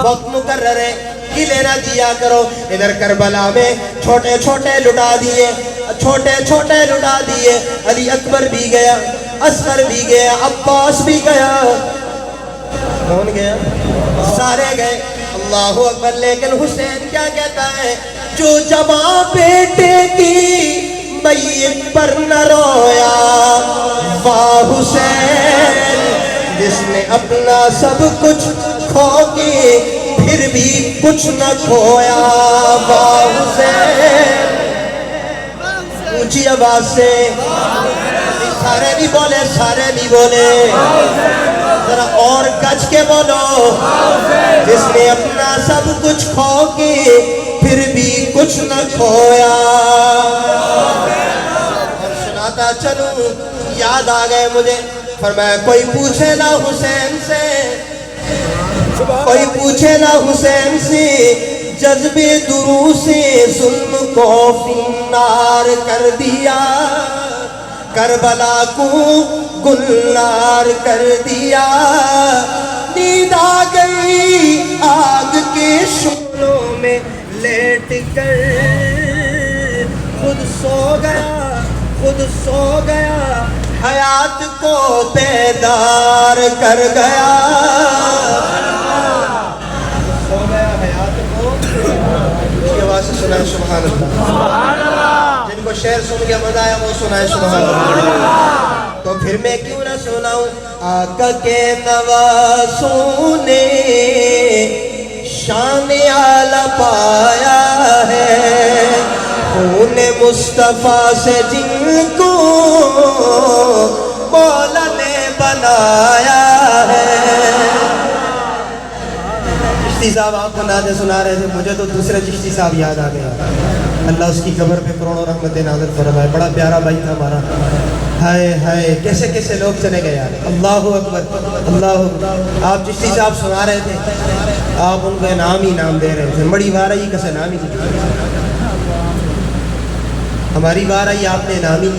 وقت مقرر ہے کی لینا دیا کرو۔ ادھر کربلا میں چھوٹے چھوٹے لٹا دیے، چھوٹے چھوٹے لٹا دیے، علی اکبر بھی گیا، اصغر بھی گیا، عباس بھی گیا، کون گیا؟ سارے گئے، اللہ اکبر۔ لیکن حسین کیا کہتا ہے؟ جو جوان بیٹے کی میت پر نہ رویا واہ حسین، جس نے اپنا سب کچھ کھو کے پھر بھی کچھ نہ کھویا واہ حسین۔ اونچی آواز سے سارے نہیں بولے، سارے نہیں بولے، ذرا اور گج کے بولو، جس نے اپنا سب کچھ کھو کے پھر بھی کچھ نہ کھویا۔ اور سناتا چلوں، یاد آ گئے مجھے، فرمایا کوئی پوچھے نہ حسین سے، کوئی پوچھے نہ حسین سے، جذبے درو سے ظلم کو فنار کر دیا، کربلا کو گلنار کر دیا۔ نیند آ گئی آگ کے شعلوں میں لیٹ کر، خود سو گیا، خود سو گیا، حیات کو بیدار کر گیا، سو گیا حیات کو۔ اسی آواز سے سنائے سبحان اللہ، جن کو شعر سن کے مزہ آیا وہ سنائے سبحان اللہ۔ تو پھر میں کیوں نہ سناؤں؟ آقا کے نواسوں نے شان اعلیٰ پایا ہے، خون مصطفیٰ سے جن کو مولا نے بنایا ہے۔ چشتی صاحب آپ کو نعتیں سنا رہے تھے، مجھے تو دوسرے چشتی صاحب یاد آ گیا، اللہ اس کی قبر پہ کروڑوں رحمت نازل فرمائے، بڑا پیارا بھائی تھا ہمارا۔ ہائے ہائے کیسے کیسے لوگ چلے گئے یار، اللہ اکبر اللہ اکبر۔ آپ چشتی صاحب سنا رہے تھے، آپ ان کو انعام ہی انعام دے رہے تھے، بڑی بار آئی کسے نام ہی ہماری بار آئی، آپ نے انعام ہی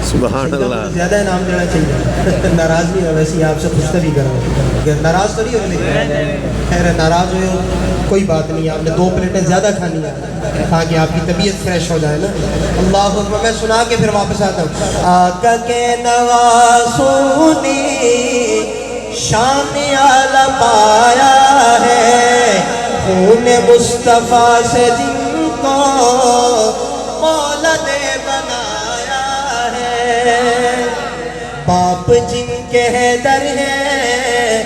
سبحان اللہ، زیادہ انعام دینا چاہیے۔ ناراض نہیں ہو، ویسے آپ سے خوش طبی کرو، ناراض تو نہیں ہو، لیکن خیر ناراض ہوئے ہو کوئی بات نہیں، آپ نے 2 پلیٹیں زیادہ کھانی ہیں تاکہ آپ کی طبیعت فریش ہو جائے نا۔ اللہ اکبر، میں سنا کے پھر واپس آتا ہوں۔ آقا کے نواسوں نے شان اعلیٰ پایا ہے، خون مصطفیٰ سے جن کو مولا نے بنایا ہے، باپ جن کے حیدر ہے،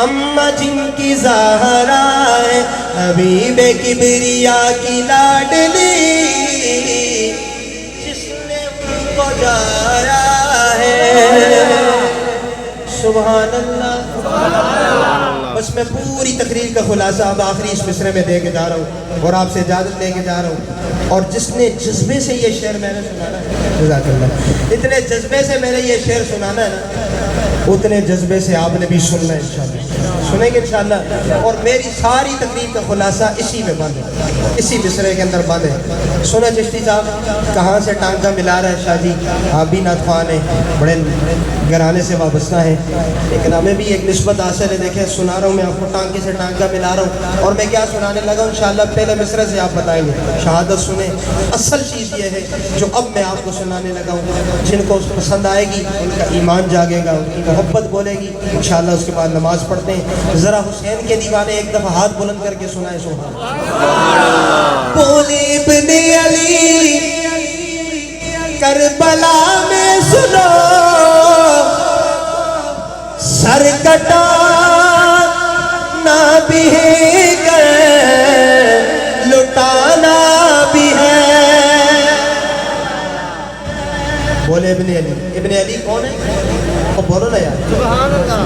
اماں جن کی زہرا ہے، حبیب کبریا کی لاڈلی جس نے ان کو جایا ہے۔ سبحان اللہ۔ بس میں پوری تقریر کا خلاصہ اب آخری اس مصرے میں دے کے جا رہا ہوں اور آپ سے اجازت لے کے جا رہا ہوں۔ اور جس نے جذبے سے یہ شعر میں نے سنانا ہے، جزاک اللہ، اتنے جذبے سے میں نے یہ شعر سنانا ہے نا، اتنے جذبے سے آپ نے بھی سننا ہے انشاءاللہ، سنیں گے انشاءاللہ. اور میری ساری تقریر کا خلاصہ اسی میں بند ہے، اسی مصرے کے اندر بند ہے. سنا چشتی صاحب کہاں سے ٹانکا ملا رہا ہے شاہ جی، آپ بھی نعت خوان ہیں، بڑے گھرانے سے وابستہ ہیں، لیکن ہمیں بھی ایک نسبت حاصل ہے. دیکھیں سنا رہا ہوں میں آپ کو، ٹانکے سے ٹانکا ملا رہا ہوں. اور میں کیا سنانے لگا ہوں انشاءاللہ پہلے مصرے سے آپ بتائیں گے. شہادت سنیں. اصل چیز یہ ہے جو اب میں آپ کو سنانے لگا ہوں، جن کو پسند آئے گی ان کا ایمان جاگے گا، ان کی محبت بولے گی انشاءاللہ. اس کے بعد نماز پڑھتے ہیں. ذرا حسین کے دیوانے ایک دفعہ ہاتھ بلند کر کے سنائے سبحان اللہ. بولے ابن علی کربلا میں سنو، سر کٹانا بھی ہے لٹانا بھی ہے. بولے ابن علی. ابن علی کون ہے؟ بولو نا یار سبحان اللہ.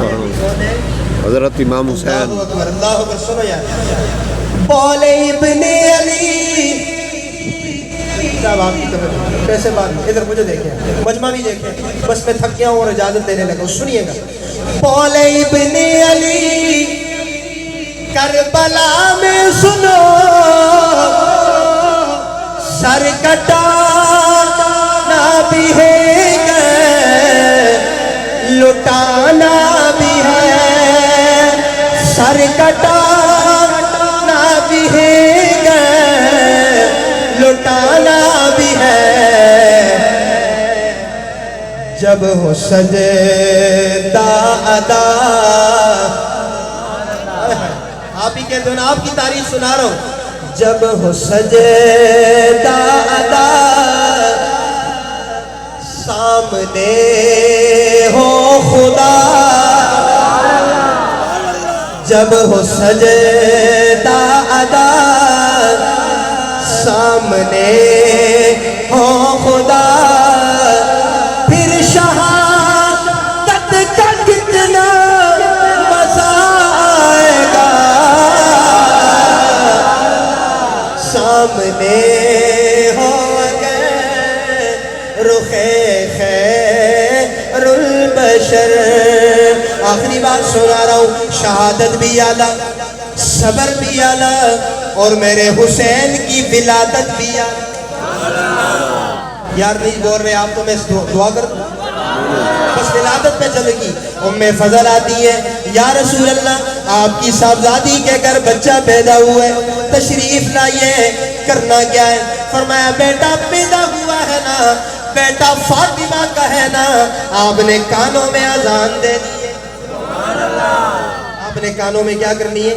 حضرت امام حسین. اللہ اکبر اللہ اکبر. سنو یار. بولے ابن علی. صاحب آپ کی طرف پیسے بعد ادھر مجھے دیکھیں، مجمع بھی دیکھیں، بس میں تھک گیا ہوں اور اجازت دینے لگا ہوں. سنیے گا. بولے ابن علی کربلا میں سنو، سر کٹانا بھی ہے لٹانا بھی ہے. سر کٹانا بھی ہے لٹانا بھی ہے. جب ہو سجدہ ادا. آپ ہی کہتے ہیں، آپ کی تعریف سنا رہا ہوں. جب ہو سجدہ ادا سامنے ہو خدا. جب ہو سجدہ ادا سامنے ہو خدا. پھر شہادت کا کتنا مزہ آئے گا. سامنے ہو گئے رخ خیر البشر. آخری بات سنا رہا ہوں. شہادت بھی اعلیٰ، صبر بھی اعلیٰ، اور میرے حسین کی ولادت بھی اعلیٰ. یار نہیں بول رہے آپ تو میں دعا کر دوں بس ولادت پہ چلے گی. ام فضل آتی ہے، یا رسول اللہ آپ کی صاحبزادی کے گھر بچہ پیدا ہوا ہے، تشریف لائیے، کرنا کیا ہے؟ فرمایا بیٹا پیدا ہوا ہے نا، بیٹا فاطمہ کا ہے نا. آپ نے کانوں میں اذان دے دی. آپ نے کانوں میں کیا کرنی ہے؟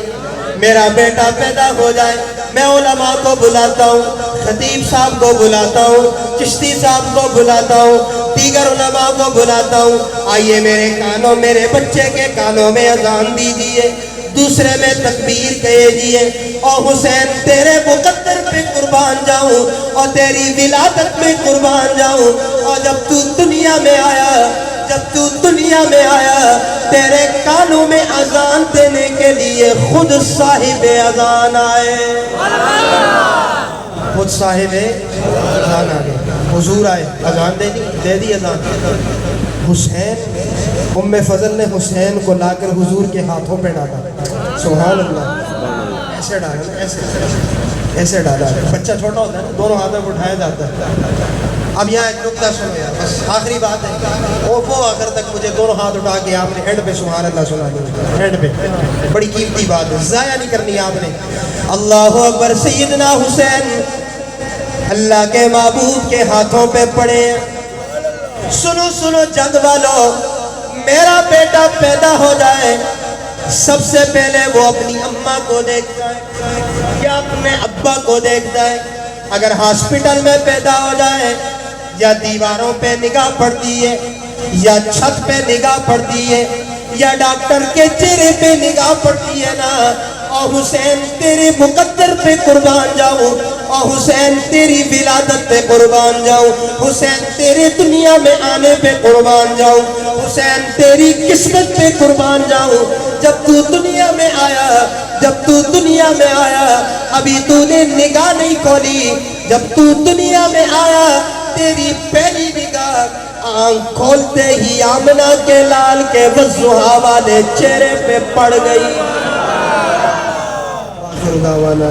میرا بیٹا پیدا ہو جائے. میں علماء کو بلاتا ہوں، خطیب صاحب کو بلاتا ہوں، چشتی صاحب کو بلاتا ہوں، دیگر علماء کو بلاتا ہوں. آئیے میرے کانوں، میرے بچے کے کانوں میں اذان دیجیے، دوسرے میں تکبیر کہیے، اور حسین تیرے مقدر پہ قربان جاؤں اور تیری ولادت میں قربان جاؤں. اور جب تو دنیا میں آیا، جب تو دنیا میں آیا، تیرے کانوں میں اذان دینے کے لیے خود صاحب اذان آئے. خود صاحب اذان آئے، حضور آئے، اذان دے دی اذان. حسین، ام فضل نے حسین کو لا کر حضور کے ہاتھوں پہ ڈالا. سبحان اللہ. ایسے ڈالا، ایسے ڈالا. بچہ چھوٹا ہوتا ہے نا، دونوں ہاتھوں پہ اٹھایا جاتا ہے. اب یہاں ایک نکتہ سنو یار، بس آخری بات ہے. وہ آخر تک مجھے دونوں ہاتھ اٹھا کے آپ نے اینڈ پہ سبحان اللہ سنا دیا. اینڈ پہ بڑی قیمتی بات ہے، ضائع نہیں کرنی آپ نے. اللہ اکبر. سیدنا حسین اللہ کے معبود کے ہاتھوں پہ پڑے. سنو سنو جنگ والو، میرا بیٹا پیدا ہو جائے، سب سے پہلے وہ اپنی اماں کو دیکھتا ہے یا اپنے ابا کو دیکھتا ہے. اگر ہاسپٹل میں پیدا ہو جائے، یا دیواروں پہ نگاہ پڑتی ہے، یا چھت پہ نگاہ پڑتی ہے، یا ڈاکٹر کے چہرے پہ نگاہ پڑتی ہے نا. اور حسین تیرے مقدر پہ قربان جاؤں، اور حسین تیری ولادت پہ قربان جاؤں، حسین تیرے دنیا میں آنے پہ قربان جاؤں، حسین تیری قسمت پہ قربان جاؤں. جب تو دنیا میں آیا، جب تو دنیا میں آیا، ابھی تو نے نگاہ نہیں کھولی. جب تو دنیا میں آیا، تیری پہلی نگاہ آنکھ کھولتے ہی آمنہ کے لال کے وضحا والے چہرے پہ پڑ گئی. آخر دعوانا